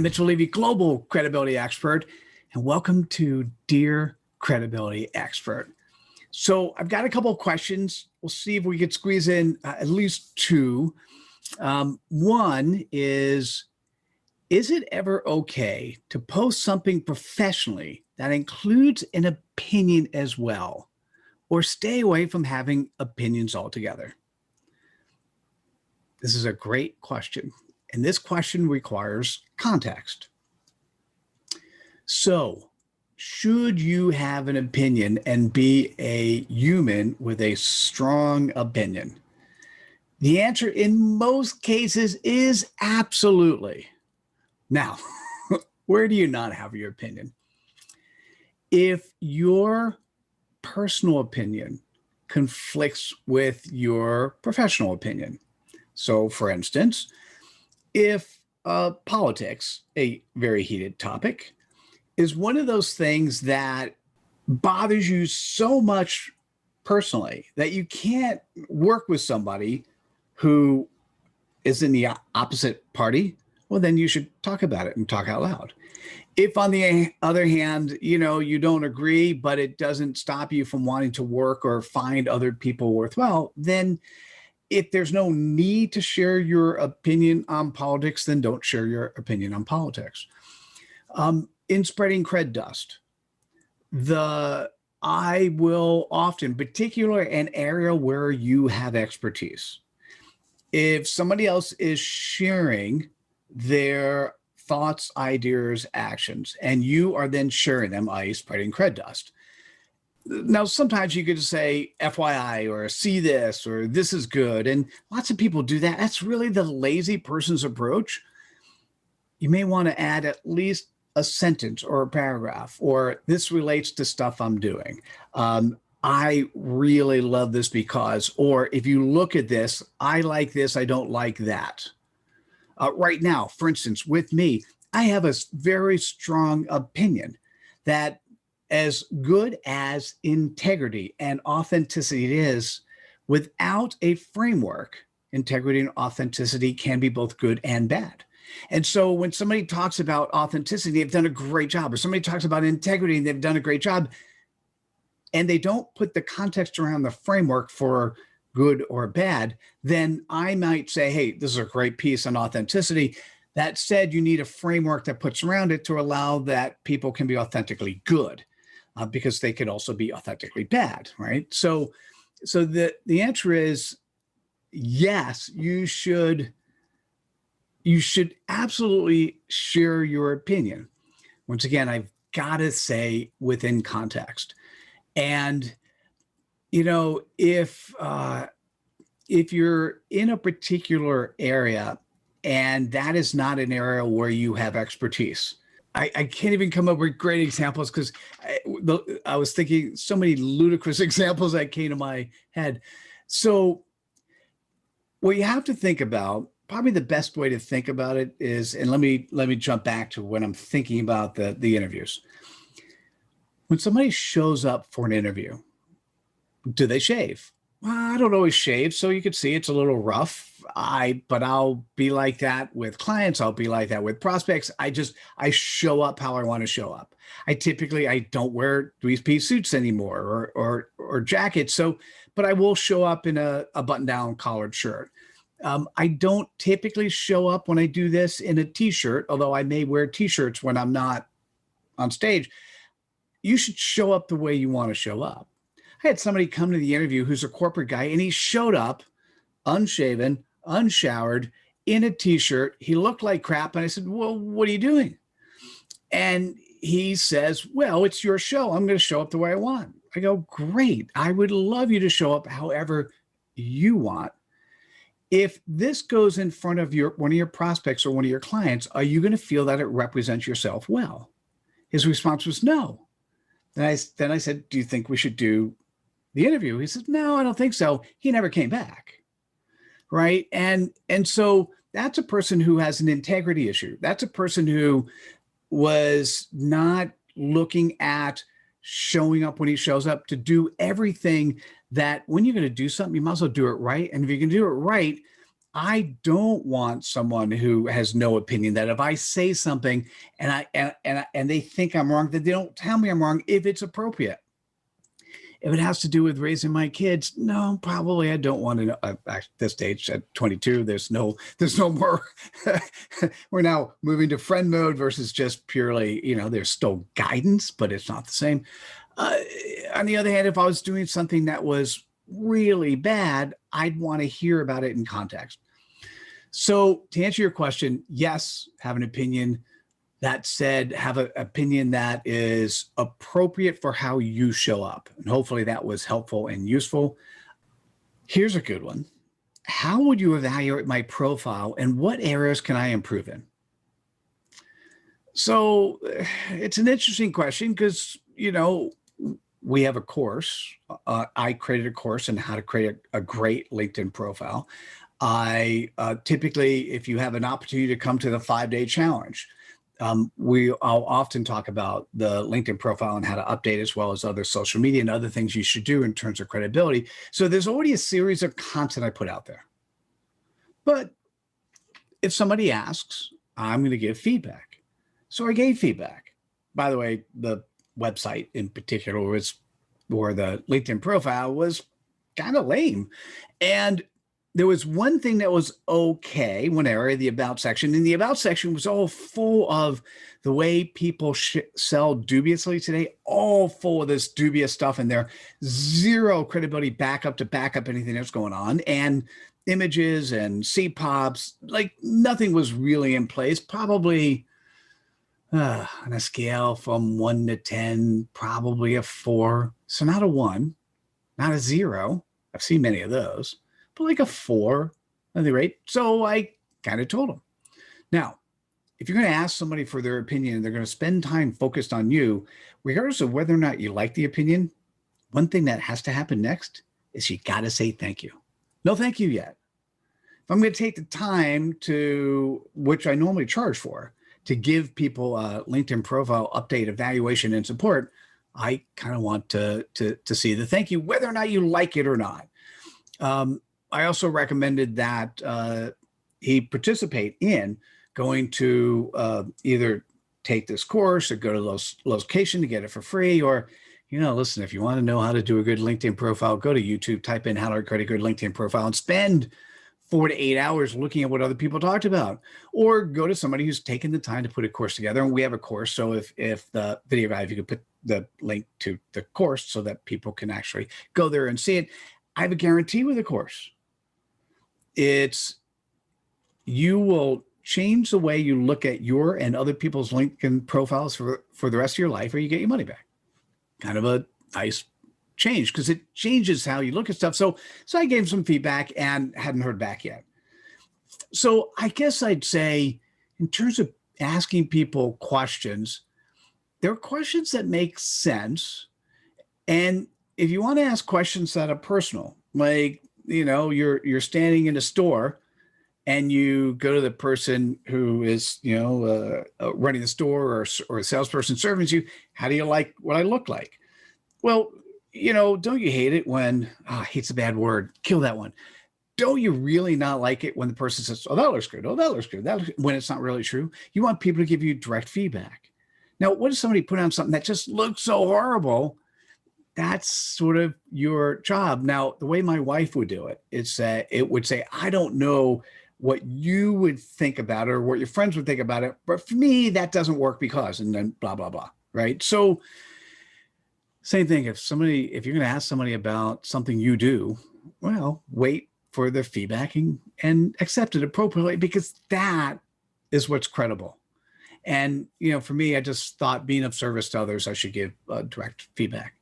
I'm Mitchell Levy, Global Credibility Expert, and welcome to Dear Credibility Expert. So I've got a couple of questions. We'll see if we could squeeze in at least two. One is it ever okay to post something professionally that includes an opinion as well, or stay away from having opinions altogether? This is a great question, and this question requires context. So, should you have an opinion and be a human with a strong opinion? The answer in most cases is absolutely. Now, where do you not have your opinion? If your personal opinion conflicts with your professional opinion. So, for instance, if politics, a very heated topic, is one of those things that bothers you so much personally that you can't work with somebody who is in the opposite party, well, then you should talk about it and talk out loud. If, on the other hand, you don't agree, but it doesn't stop you from wanting to work or find other people worthwhile, then if there's no need to share your opinion on politics, then don't share your opinion on politics. In spreading cred dust, I will often, particularly an area where you have expertise, if somebody else is sharing their thoughts, ideas, actions, and you are then sharing them, i.e. spreading cred dust. Now, sometimes you could say FYI or see this or this is good. And lots of people do that. That's really the lazy person's approach. You may want to add at least a sentence or a paragraph, or this relates to stuff I'm doing. I really love this because, or if you look at this, I like this, I don't like that. Right now, for instance, with me, I have a very strong opinion that as good as integrity and authenticity is, without a framework, integrity and authenticity can be both good and bad. And so when somebody talks about authenticity, they've done a great job, or somebody talks about integrity and they've done a great job, and they don't put the context around the framework for good or bad, then I might say, hey, this is a great piece on authenticity. That said, you need a framework that puts around it to allow that people can be authentically good, because they could also be authentically bad, right? So the answer is yes, you should absolutely share your opinion. Once again, I've got to say within context. And, if you're in a particular area and that is not an area where you have expertise, I can't even come up with great examples because I was thinking so many ludicrous examples that came to my head. So what you have to think about, probably the best way to think about it is, and let me jump back to when I'm thinking about the interviews. When somebody shows up for an interview, do they shave? Well, I don't always shave, so you could see it's a little rough. But I'll be like that with clients. I'll be like that with prospects. I show up how I want to show up. I don't wear three-piece suits anymore or jackets. But I will show up in a button-down collared shirt. I don't typically show up when I do this in a t-shirt, although I may wear t-shirts when I'm not on stage. You should show up the way you want to show up. I had somebody come to the interview who's a corporate guy, and he showed up unshaven, unshowered, in a t-shirt. He looked like crap. And I said, well, what are you doing? And he says, well, it's your show. I'm going to show up the way I want. I go, great. I would love you to show up however you want. If this goes in front of one of your prospects or one of your clients, are you going to feel that it represents yourself well? His response was no. Then I said, do you think we should do the interview? He said, no, I don't think so. He never came back. Right. And so that's a person who has an integrity issue. That's a person who was not looking at showing up when he shows up to do everything that when you're going to do something, you might as well do it right. And if you can do it right, I don't want someone who has no opinion, that if I say something and they think I'm wrong, that they don't tell me I'm wrong if it's appropriate. If it has to do with raising my kids, no, probably I don't want to know. At this stage, at 22, there's no more. We're now moving to friend mode versus just purely, there's still guidance, but it's not the same. On the other hand, if I was doing something that was really bad, I'd want to hear about it in context. So to answer your question, yes, have an opinion. That said, have an opinion that is appropriate for how you show up. And hopefully that was helpful and useful. Here's a good one. How would you evaluate my profile and what areas can I improve in? So it's an interesting question because, we have a course. I created a course on how to create a great LinkedIn profile. I typically, if you have an opportunity to come to the 5-day challenge, I'll often talk about the LinkedIn profile and how to update, as well as other social media and other things you should do in terms of credibility. So there's already a series of content I put out there. But if somebody asks, I'm going to give feedback. So I gave feedback. By the way, the website in particular or the LinkedIn profile was kind of lame. And there was one thing that was okay, one area, the about section. And the about section was all full of the way people sell dubiously today, all full of this dubious stuff in there. Zero credibility backup to back up anything that's going on. And images and CPOPs, like nothing was really in place. Probably on a scale from 1 to 10, probably a 4. So not a 1, not a 0. I've seen many of those. Like a 4 at the rate. So I kind of told them. Now, if you're going to ask somebody for their opinion and they're going to spend time focused on you, regardless of whether or not you like the opinion, one thing that has to happen next is you got to say thank you. No thank you yet. If I'm going to take the time to, which I normally charge for, to give people a LinkedIn profile update, evaluation, and support, I kind of want to see the thank you, whether or not you like it or not. I also recommended that he participate in going to either take this course or go to those location to get it for free, or, listen, if you want to know how to do a good LinkedIn profile, go to YouTube, type in how to create a good LinkedIn profile and spend 4 to 8 hours looking at what other people talked about, or go to somebody who's taken the time to put a course together. And we have a course. So if the video guy, if you could put the link to the course so that people can actually go there and see it. I have a guarantee with the course. You will change the way you look at your and other people's LinkedIn profiles for the rest of your life, or you get your money back. Kind of a nice change because it changes how you look at stuff. So I gave some feedback and hadn't heard back yet. So I guess I'd say, in terms of asking people questions, there are questions that make sense. And if you want to ask questions that are personal, like, you're standing in a store and you go to the person who is, running the store or a salesperson serving you, how do you like what I look like? Well, don't you hate it when, hate's a bad word, kill that one. Don't you really not like it when the person says, oh, that looks good. Oh, that looks good. When it's not really true. You want people to give you direct feedback. Now, what if somebody put on something that just looks so horrible? That's sort of your job. Now, the way my wife would do it is that it would say, I don't know what you would think about it or what your friends would think about it, but for me, that doesn't work because, and then blah, blah, blah, right? So same thing, if you're going to ask somebody about something you do, well, wait for their feedback and accept it appropriately, because that is what's credible. And, for me, I just thought, being of service to others, I should give direct feedback.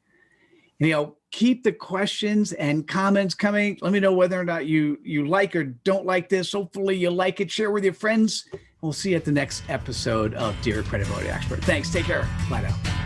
Keep the questions and comments coming. Let me know whether or not you like or don't like this. Hopefully you like it. Share with your friends. We'll see you at the next episode of Dear Credibility Expert. Thanks. Take care. Bye now.